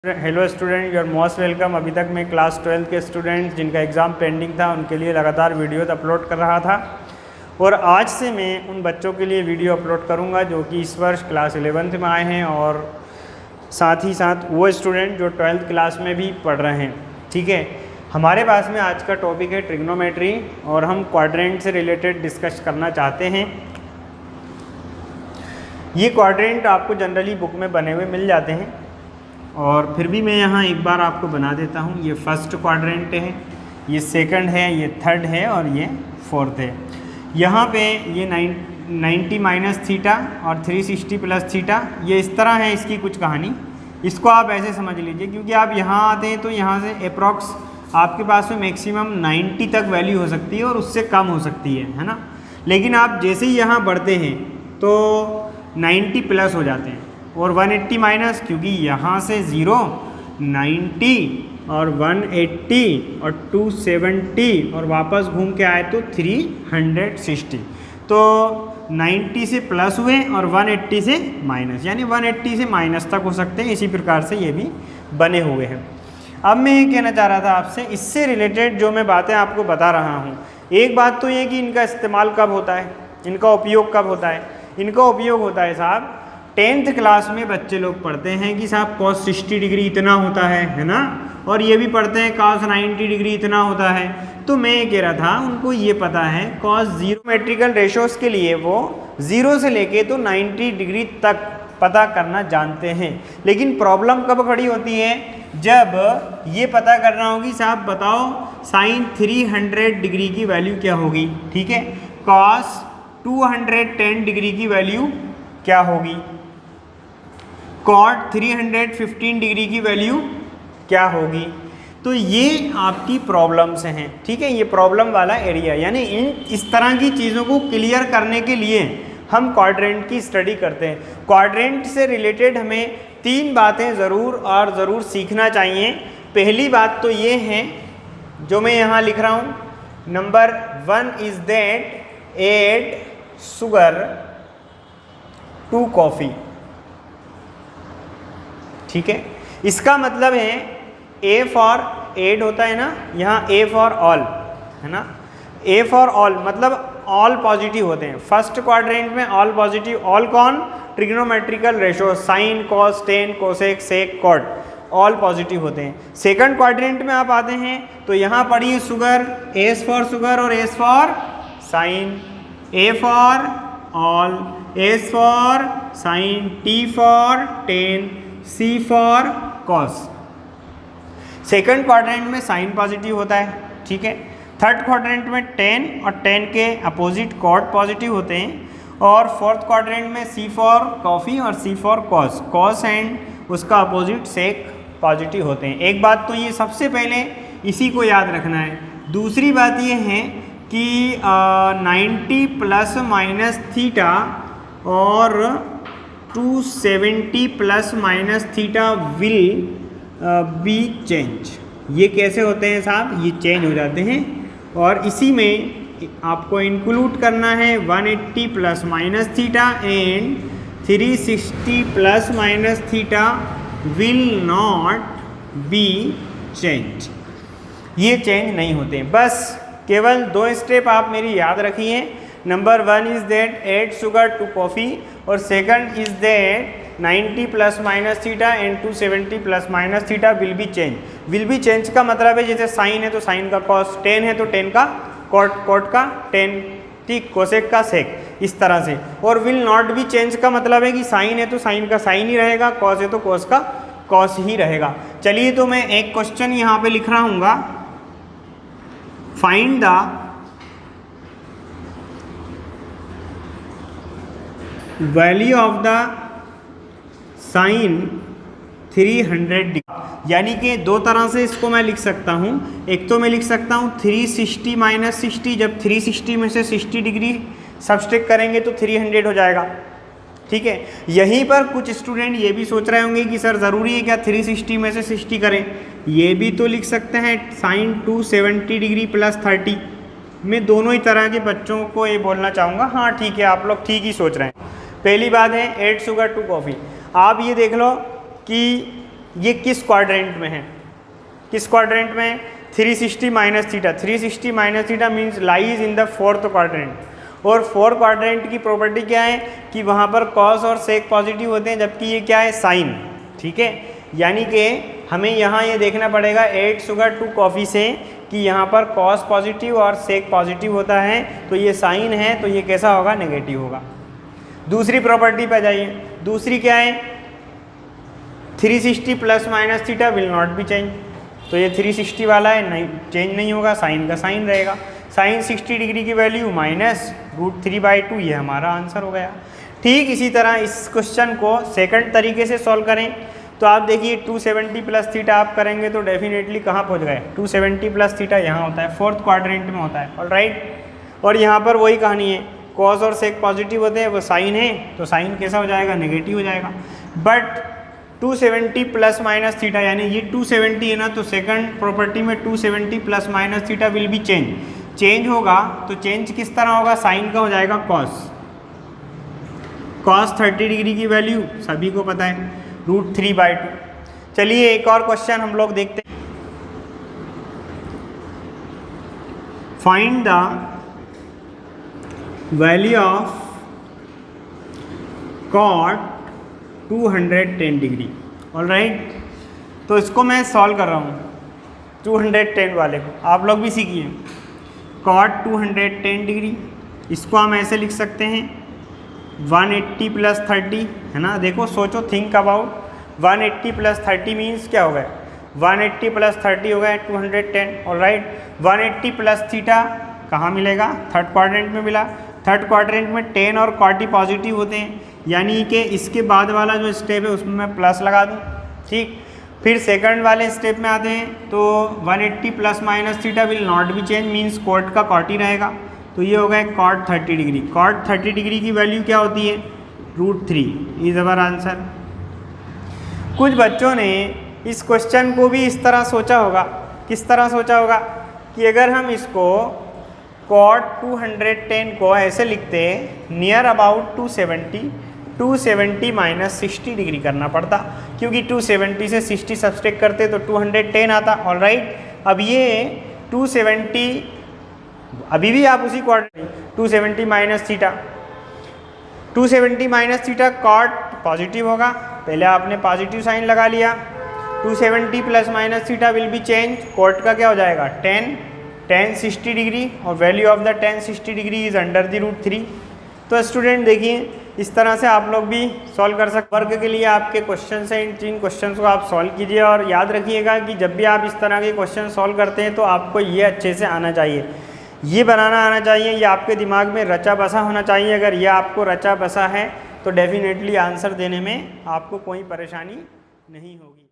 Hello student, you are most welcome. अभी तक मैं क्लास 12 के स्टूडेंट्स जिनका एग्ज़ाम पेंडिंग था उनके लिए लगातार वीडियोस अपलोड कर रहा था और आज से मैं उन बच्चों के लिए वीडियो अपलोड करूंगा जो कि इस वर्ष क्लास 11th में आए हैं और साथ ही साथ वो स्टूडेंट जो 12th क्लास में भी पढ़ रहे हैं। ठीक है, हमारे पास में आज का टॉपिक है ट्रिग्नोमेट्री और हम क्वाड्रेंट से रिलेटेड डिस्कस करना चाहते हैं। ये क्वाड्रेंट आपको जनरली बुक में बने हुए मिल जाते हैं और फिर भी मैं यहाँ एक बार आपको बना देता हूँ। ये फर्स्ट क्वाड्रेंट है, ये सेकंड है, ये थर्ड है और ये फोर्थ है। यहाँ पे ये 90 माइनस थीटा और 360 प्लस थीटा, ये इस तरह है इसकी कुछ कहानी। इसको आप ऐसे समझ लीजिए क्योंकि आप यहाँ आते हैं तो यहाँ से अप्रॉक्स आपके पास में मैक्सिमम 90 तक वैल्यू हो सकती है और उससे कम हो सकती है ना। लेकिन आप जैसे ही यहाँ बढ़ते हैं तो 90 प्लस हो जाते हैं और 180 माइनस, क्योंकि यहाँ से 0, 90 और 180 और 270 और वापस घूम के आए तो 360। तो 90 से प्लस हुए और 180 से माइनस, यानी 180 से माइनस तक हो सकते हैं। इसी प्रकार से ये भी बने हुए हैं। अब मैं ये कहना चाह रहा था आपसे, इससे रिलेटेड जो मैं बातें आपको बता रहा हूँ, एक बात तो ये कि इनका इस्तेमाल कब होता है, इनका उपयोग कब होता है। इनका उपयोग होता है साहब 10th क्लास में बच्चे लोग पढ़ते हैं कि साहब cos 60 डिग्री इतना होता है ना, और ये भी पढ़ते हैं cos 90 डिग्री इतना होता है। तो मैं ये कह रहा था उनको ये पता है cos जीरोमेट्रिकल रेशोस के लिए वो 0 से लेके तो 90 डिग्री तक पता करना जानते हैं। लेकिन प्रॉब्लम कब खड़ी होती है, जब ये पता करना होगी साहब बताओ sin 300 डिग्री की वैल्यू क्या होगी। ठीक है, cos 210 डिग्री की वैल्यू क्या होगी, cot 315 डिग्री की वैल्यू क्या होगी। तो ये आपकी प्रॉब्लम्स हैं। ठीक है, ये प्रॉब्लम वाला एरिया, यानी इस तरह की चीज़ों को क्लियर करने के लिए हम क्वाड्रेंट की स्टडी करते हैं। क्वाड्रेंट से रिलेटेड हमें 3 बातें ज़रूर सीखना चाहिए। पहली बात तो ये है जो मैं यहाँ लिख रहा हूँ, number 1 is that add sugar to coffee. ठीक है, इसका मतलब है ए फॉर एड होता है ना, यहाँ ए फॉर ऑल है ना। ए फॉर ऑल मतलब ऑल पॉजिटिव होते हैं। फर्स्ट क्वाड्रेंट में ऑल पॉजिटिव, ऑल कौन, trigonometrical ratio, sine, cos, tan, cosec, sec, cot, all positive होते हैं। सेकंड क्वाड्रेंट में आप आते हैं तो यहाँ पढ़िए शुगर, एस फॉर शुगर और S for sine, A for all, S for sine, T for tan, C for cos. Second quadrant में साइन पॉजिटिव होता है। ठीक है, थर्ड क्वाड्रेंट में 10 और 10 के अपोजिट कॉट पॉजिटिव होते हैं और फोर्थ क्वाड्रेंट में सी फॉर कॉफ़ी और सी फॉर कॉस, कॉस एंड उसका अपोजिट सेक पॉजिटिव होते हैं। एक बात तो ये सबसे पहले इसी को याद रखना है। दूसरी बात ये है कि 90 प्लस माइनस थीटा और 270 plus minus theta will be change. ये कैसे होते हैं साहब, ये चेंज हो जाते हैं और इसी में आपको इंक्लूड करना है 180 plus minus theta and 360 plus minus theta will not be change. ये चेंज नहीं होते। बस केवल 2 स्टेप आप मेरी याद रखिए। Number 1 is that add sugar to coffee और second is that 90 plus minus theta and 270 plus minus theta will be change. Will be change का मतलब है जैसे साइन है तो साइन का कॉस, 10 है तो 10 का कॉट, कॉट का 10, ठीक, कोसेक का सेक, इस तरह से। और विल नॉट बी चेंज का मतलब है कि साइन है तो साइन का साइन ही रहेगा, कॉस है तो कॉस का कॉस ही रहेगा। चलिए तो मैं एक क्वेश्चन यहाँ पे लिख रहा हूँगा, find the value of the sine 300 degree. यानी कि 2 तरह से इसको मैं लिख सकता हूँ। एक तो मैं लिख सकता हूँ 360 माइनस 60, जब 360 में से 60 डिग्री सब्सट्रैक्ट करेंगे तो 300 हो जाएगा। ठीक है, यहीं पर कुछ स्टूडेंट ये भी सोच रहे होंगे कि सर ज़रूरी है क्या 360 में से 60 करें। ये भी तो लिख सकते हैं साइन 270 डिग्री प्लस 30। मैं दोनों ही तरह के बच्चों को ये बोलना चाहूँगा, हाँ ठीक है, आप लोग ठीक ही सोच रहे हैं। पहली बात है ऐड शुगर टू कॉफ़ी। आप ये देख लो कि ये किस क्वाड्रेंट में है, किस क्वाड्रेंट में, 360 minus theta, 360 minus theta means lies in the fourth quadrant. और फोर्थ क्वाड्रेंट की प्रॉपर्टी क्या है कि वहाँ पर कॉस और सेक पॉजिटिव होते हैं, जबकि ये क्या है, साइन। ठीक है, यानी कि हमें यहाँ ये देखना पड़ेगा 8 शुगर 2 कॉफ़ी से कि यहाँ पर कॉस पॉजिटिव और सेक पॉजिटिव होता है, तो ये साइन है, तो ये कैसा होगा, नेगेटिव होगा। दूसरी प्रॉपर्टी पे जाइए, दूसरी क्या है, 360 plus minus theta will not be change, तो ये 360 वाला है, नहीं चेंज नहीं होगा, साइन का साइन रहेगा। साइन 60 डिग्री की वैल्यू माइनस √3/2, ये हमारा आंसर हो गया। ठीक इसी तरह इस क्वेश्चन को सेकंड तरीके से सॉल्व करें तो आप देखिए 270 प्लस थीटा आप करेंगे तो डेफिनेटली कहाँ पहुँच गए, 270 प्लस थीटा यहाँ होता है, फोर्थ क्वाड्रेंट में होता है, ऑलराइट। और यहाँ पर वही कहानी है, कॉस और सेक पॉजिटिव होते हैं, वो साइन है, तो साइन कैसा हो जाएगा, नेगेटिव हो जाएगा। बट 270 प्लस माइनस थीटा, यानी ये 270 है ना, तो सेकंड प्रॉपर्टी में 270 plus minus theta will be change होगा, तो चेंज किस तरह होगा, साइन का हो जाएगा कॉस 30 डिग्री की वैल्यू सभी को पता है, √3/2। चलिए एक और क्वेश्चन हम लोग देखते हैं। Find the value of cot 210 degree, alright. तो इसको मैं सॉल्व कर रहा हूँ 210 वाले को, आप लोग भी सीखिए। कॉट 210 डिग्री, इसको हम ऐसे लिख सकते हैं 180 प्लस 30, है ना। देखो सोचो, थिंक अबाउट, 180 प्लस 30 मीन्स क्या हो गया, 180 प्लस 30 हो गया 210, ऑलराइट। 180 प्लस थीटा कहाँ मिलेगा, थर्ड क्वाड्रेंट में मिला। थर्ड क्वाड्रेंट में 10 और 40 पॉजिटिव होते हैं, यानी कि इसके बाद वाला जो स्टेप है उसमें मैं प्लस लगा दूँ, ठीक। फिर सेकंड वाले स्टेप में आते हैं तो 180 plus minus theta will not be change, means cot का कॉट ही रहेगा, तो ये हो गया कॉट 30 डिग्री। कॉट 30 डिग्री की वैल्यू क्या होती है, √3 इज अवर आंसर। कुछ बच्चों ने इस क्वेश्चन को भी इस तरह सोचा होगा, किस तरह सोचा होगा कि अगर हम इसको कॉट 210 को ऐसे लिखते नियर अबाउट 270 माइनस 60 डिग्री करना पड़ता, क्योंकि 270 से 60 सब्सट्रैक्ट करते तो 210 आता, ऑलराइट। अब ये 270, अभी भी आप उसी quadrant, 270 minus theta, 270 minus theta cot positive होगा, पहले आपने पॉजिटिव साइन लगा लिया। 270 plus minus theta will be change, cot का क्या हो जाएगा, tan 60 डिग्री, और value of the tan 60 degree is under the √3। तो स्टूडेंट देखिए, इस तरह से आप लोग भी सॉल्व कर सकते। वर्ग के लिए आपके क्वेश्चन हैं, इन 3 क्वेश्चन को आप सॉल्व कीजिए, और याद रखिएगा कि जब भी आप इस तरह के क्वेश्चन सॉल्व करते हैं तो आपको ये अच्छे से आना चाहिए, ये बनाना आना चाहिए, ये आपके दिमाग में रचा बसा होना चाहिए। अगर ये आपको रचा बसा है तो डेफिनेटली आंसर देने में आपको कोई परेशानी नहीं होगी।